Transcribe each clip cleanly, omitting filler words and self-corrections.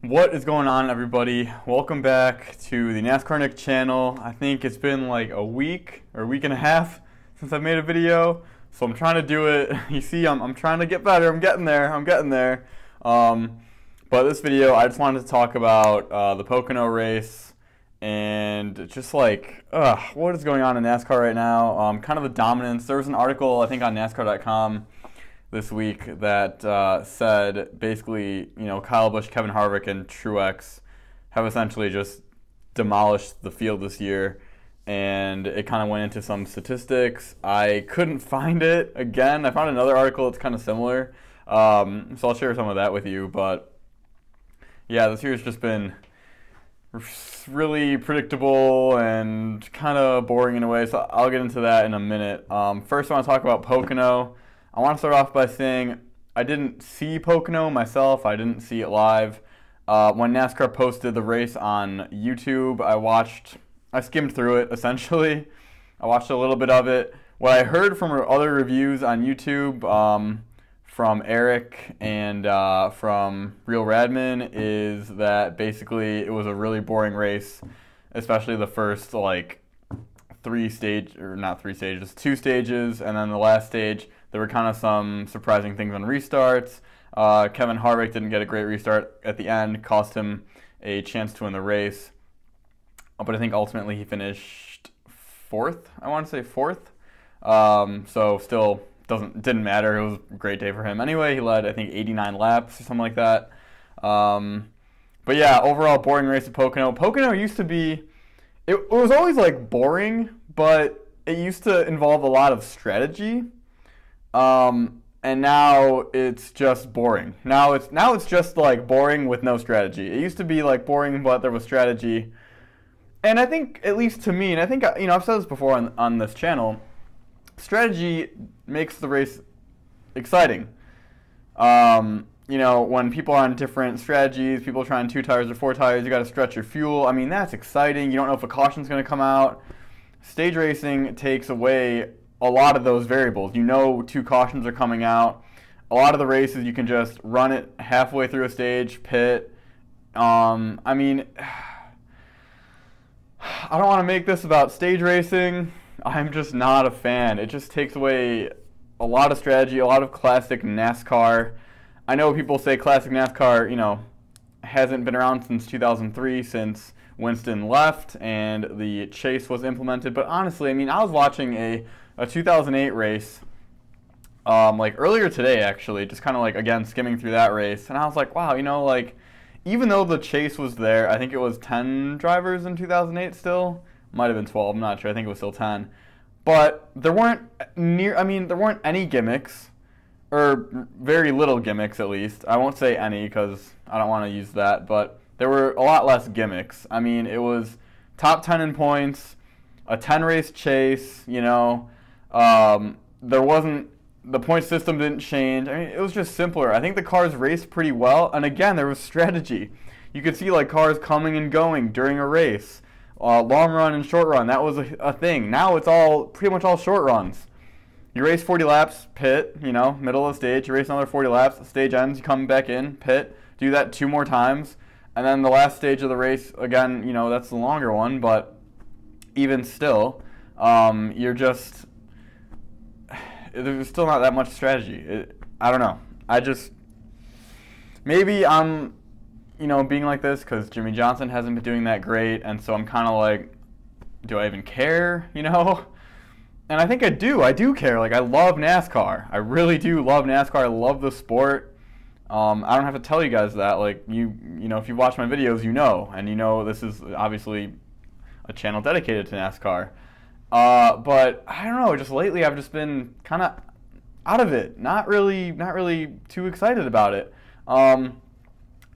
What is going on, everybody? Welcome back to the NASCAR Nick channel. I think it's been like a week or a week and a half since I made a video, so I'm trying to do it. You see, I'm trying to get better. I'm getting there. But this video, I just wanted to talk about the Pocono race and just like what is going on in NASCAR right now. Kind of the dominance. There was an article, I think, on NASCAR.com this week that said basically, Kyle Busch, Kevin Harvick, and Truex have essentially just demolished the field this year, and it kind of went into some statistics. I couldn't find it again. I found another article that's kind of similar, so I'll share some of that with you. But yeah, this year's just been really predictable and kind of boring in a way, so I'll get into that in a minute. First, I want to talk about Pocono. I want to start off by saying I didn't see Pocono myself. I didn't see it live. When NASCAR posted the race on YouTube, I skimmed through it, essentially. I watched a little bit of it. What I heard from other reviews on YouTube, from Eric and from Real Radman, is that basically it was a really boring race, especially the first, two stages, and then the last stage. There were kind of some surprising things on restarts. Kevin Harvick didn't get a great restart at the end, cost him a chance to win the race. But I think ultimately he finished fourth. I want to say fourth. So still didn't matter. It was a great day for him. Anyway, he led, I think, 89 laps or something like that. But yeah, overall boring race at Pocono. Pocono used to be, it was always boring, but it used to involve a lot of strategy. And now it's just boring. Now it's just boring with no strategy. It used to be boring, but there was strategy. And I think, at least to me, and I think I've said this before on this channel, strategy makes the race exciting. When people are on different strategies, people trying 2 tires or 4 tires, you got to stretch your fuel. I mean, that's exciting. You don't know if a caution's going to come out. Stage racing takes away a lot of those variables. 2 cautions are coming out. A lot of the races you can just run it halfway through a stage, pit. I mean, I don't want to make this about stage racing. I'm just not a fan. It just takes away a lot of strategy, a lot of classic NASCAR. I know people say classic NASCAR, hasn't been around since 2003, since Winston left and the chase was implemented. But honestly, I mean, I was watching a 2008 race, earlier today, actually, just kind of again, skimming through that race. And I was like, wow, even though the chase was there, I think it was 10 drivers in 2008 still. Might have been 12, I'm not sure. I think it was still 10. But there weren't any gimmicks, or very little gimmicks at least. I won't say any because I don't want to use that, but there were a lot less gimmicks. I mean, it was top 10 in points, a 10-race chase, there wasn't, the point system didn't change. I mean, it was just simpler. I think the cars raced pretty well, and again, there was strategy. You could see cars coming and going during a race, long run and short run. That was a thing. Now it's pretty much all short runs. You race 40 laps, pit, middle of the stage. You race another 40 laps, the stage ends, you come back in, pit, do that 2 more times, and then the last stage of the race, again, that's the longer one, but even still, there's still not that much strategy. I don't know. Maybe I'm, being like this because Jimmy Johnson hasn't been doing that great, and so I'm kind of do I even care, And I think I do. I do care. I love NASCAR. I really do love NASCAR. I love the sport. I don't have to tell you guys that. If you watch my videos, and this is obviously a channel dedicated to NASCAR. But I don't know, just lately I've just been kind of out of it. Not really too excited about it. And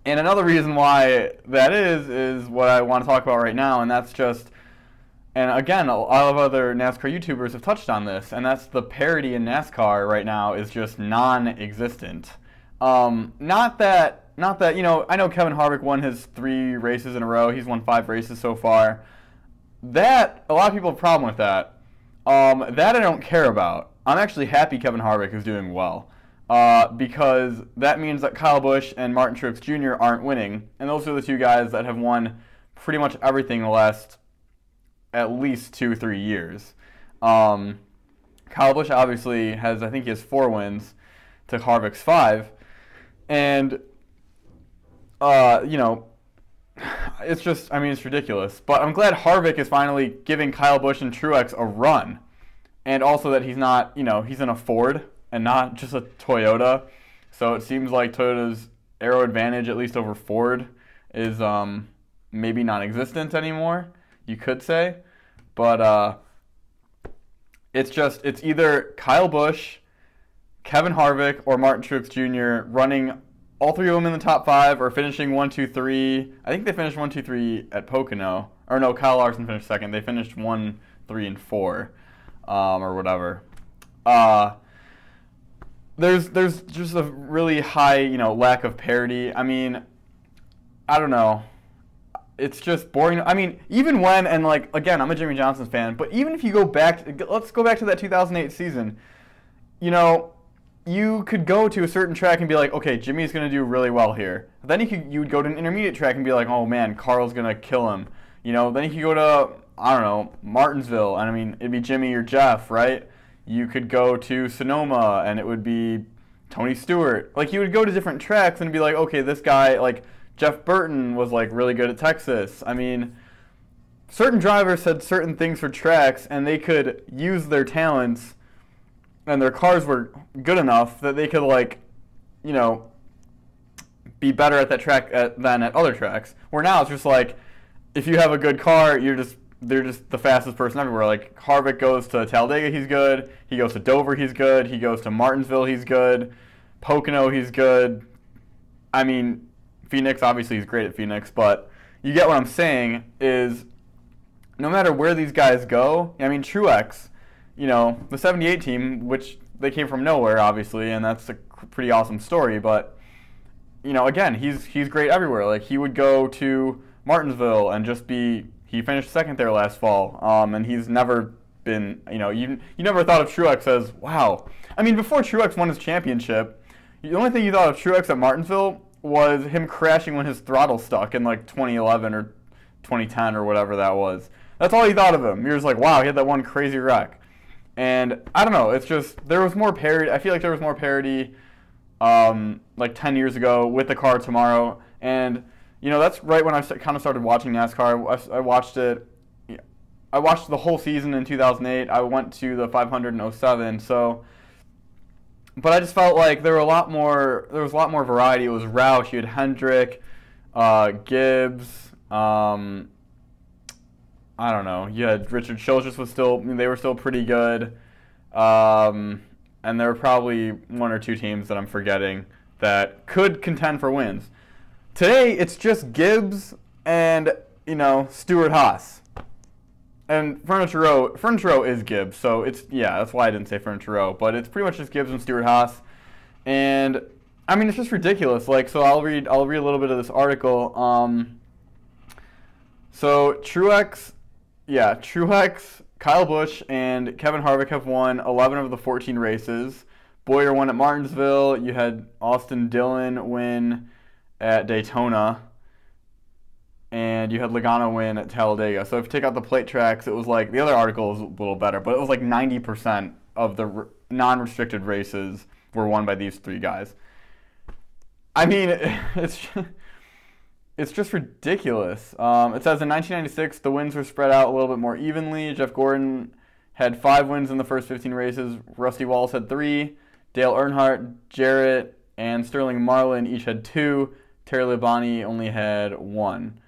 another reason why that is what I want to talk about right now, and that's just, and again, a lot of other NASCAR YouTubers have touched on this, and that's the parity in NASCAR right now is just non-existent. Not that, I know Kevin Harvick won his 3 races in a row. He's won 5 races so far. That, a lot of people have a problem with that. That I don't care about. I'm actually happy Kevin Harvick is doing well. because that means that Kyle Busch and Martin Truex Jr. aren't winning. And those are the two guys that have won pretty much everything the last at least 2-3 years. Kyle Busch obviously has, I think he has 4 wins to Harvick's 5. And, you know, it's just, I mean, it's ridiculous. But I'm glad Harvick is finally giving Kyle Busch and Truex a run. And also that he's not, you know, he's in a Ford and not just a Toyota. So it seems like Toyota's aero advantage, at least over Ford, is maybe non-existent anymore, you could say. But it's either Kyle Busch, Kevin Harvick, or Martin Truex Jr. running all 3 of them in the top 5 or finishing 1, 2, 3. I think they finished 1, 2, 3 at Pocono. Or no, Kyle Larson finished second. They finished 1, 3, and 4, or whatever. There's just a really high, you know, lack of parity. I mean, I don't know. It's just boring. I mean, even when, and like, again, I'm a Jimmy Johnson fan, but even if you go back, let's go back to that 2008 season, you know, you could go to a certain track and be like, okay, Jimmy's going to do really well here. Then you would go to an intermediate track and be like, oh man, Carl's going to kill him. You know, then you could go to, I don't know, Martinsville, and I mean, it'd be Jimmy or Jeff, right? You could go to Sonoma, and it would be Tony Stewart. Like, you would go to different tracks and be like, okay, this guy, like, Jeff Burton was, like, really good at Texas. I mean, certain drivers had certain things for tracks, and they could use their talents, and their cars were good enough that they could, like, you know, be better at that track than at other tracks. Where now it's just like, if you have a good car, they're just the fastest person everywhere. Like, Harvick goes to Talladega, he's good. He goes to Dover, he's good. He goes to Martinsville, he's good. Pocono, he's good. I mean, Phoenix, obviously he's great at Phoenix, but you get what I'm saying is no matter where these guys go, I mean, Truex, you know, the 78 team, which they came from nowhere, obviously, and that's a pretty awesome story, but, you know, again, he's great everywhere. Like, he would go to Martinsville and just be, he finished second there last fall, and he's never been, you know, you never thought of Truex as, wow. I mean, before Truex won his championship, the only thing you thought of Truex at Martinsville was him crashing when his throttle stuck in like 2011 or 2010 or whatever that was. That's all you thought of him. You're just like, wow, he had that one crazy wreck. And I don't know, it's just, there was more parity. I feel like there was more parity like 10 years ago with the car tomorrow. And, you know, that's right when I kind of started watching NASCAR. I watched it. I watched the whole season in 2008. I went to the 500 in 07. So, but I just felt like there was a lot more variety. It was Roush, you had Hendrick, Gibbs, I don't know. You had Richard Childress they were still pretty good. And there were probably 1 or 2 teams that I'm forgetting that could contend for wins. Today, it's just Gibbs and, you know, Stewart-Haas. And Furniture Row is Gibbs, so it's, yeah, that's why I didn't say Furniture Row. But it's pretty much just Gibbs and Stewart-Haas. And, I mean, it's just ridiculous. Like, so I'll read a little bit of this article. So Truex, Kyle Busch, and Kevin Harvick have won 11 of the 14 races. Bowyer won at Martinsville. You had Austin Dillon win at Daytona. And you had Logano win at Talladega. So if you take out the plate tracks, it was like, the other article was a little better, but it was like 90% of the non-restricted races were won by these 3 guys. I mean, it's just ridiculous. It says in 1996, the wins were spread out a little bit more evenly. Jeff Gordon had 5 wins in the first 15 races. Rusty Wallace had 3. Dale Earnhardt, Jarrett, and Sterling Marlin each had 2. Terry Labonte only had 1.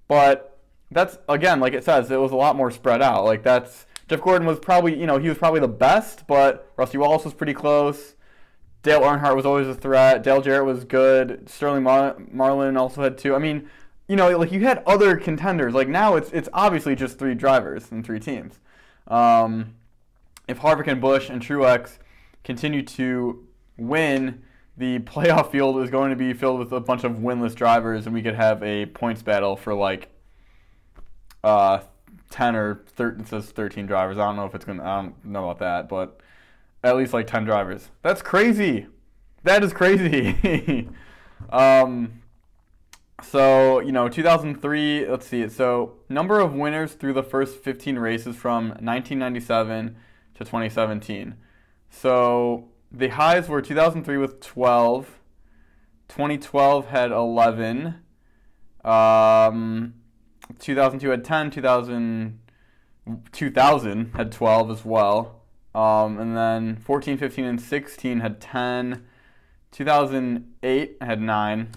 But that's, again, like it says, it was a lot more spread out. Like, that's, Jeff Gordon was probably, you know, he was probably the best, but Rusty Wallace was pretty close. Dale Earnhardt was always a threat. Dale Jarrett was good. Sterling Marlin also had 2. I mean, you know, like, you had other contenders. Like, now it's obviously just 3 drivers and 3 teams. If Harvick and Busch and Truex continue to win, the playoff field is going to be filled with a bunch of winless drivers, and we could have a points battle for like 10 or 13. It says 13 drivers. I don't know if it's gonna. I don't know about that, but at least like 10 drivers. That's crazy. That is crazy. So, 2003, let's see. So, number of winners through the first 15 races from 1997 to 2017. So, the highs were 2003 with 12. 2012 had 11. 2002 had 10. 2000 had 12 as well. And then 14, 15, and 16 had 10. 2008 had 9.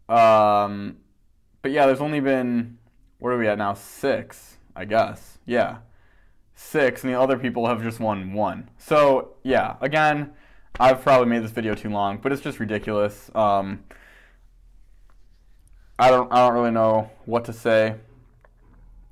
But yeah, there's only been, what are we at now? 6, I guess. Yeah, 6, and the other people have just won 1. So yeah, again, I've probably made this video too long, but it's just ridiculous. I don't really know what to say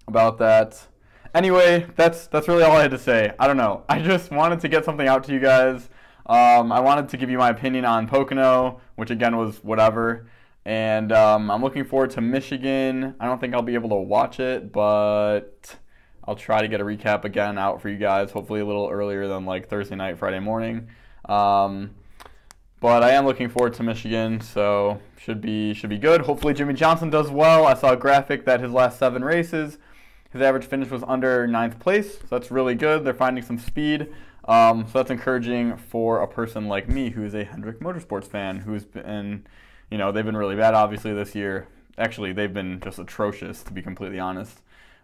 about that. Anyway, that's really all I had to say. I don't know. I just wanted to get something out to you guys. I wanted to give you my opinion on Pocono, which again was whatever. And I'm looking forward to Michigan. I don't think I'll be able to watch it, but I'll try to get a recap again out for you guys, hopefully a little earlier than like Thursday night, Friday morning. But I am looking forward to Michigan, so should be good. Hopefully Jimmy Johnson does well. I saw a graphic that his last 7 races, his average finish was under 9th place, so that's really good. They're finding some speed, so that's encouraging for a person like me who is a Hendrick Motorsports fan, who's been, they've been really bad obviously this year. Actually, they've been just atrocious, to be completely honest.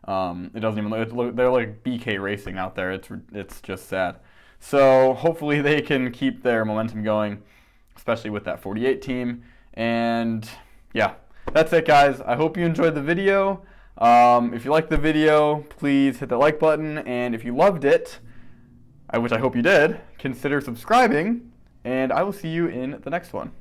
It doesn't even look, they're like BK Racing out there. It's just sad. So hopefully they can keep their momentum going, especially with that 48 team. And yeah, that's it, guys. I hope you enjoyed the video. If you liked the video, please hit the like button, and if you loved it, which I hope you did, consider subscribing, and I will see you in the next one.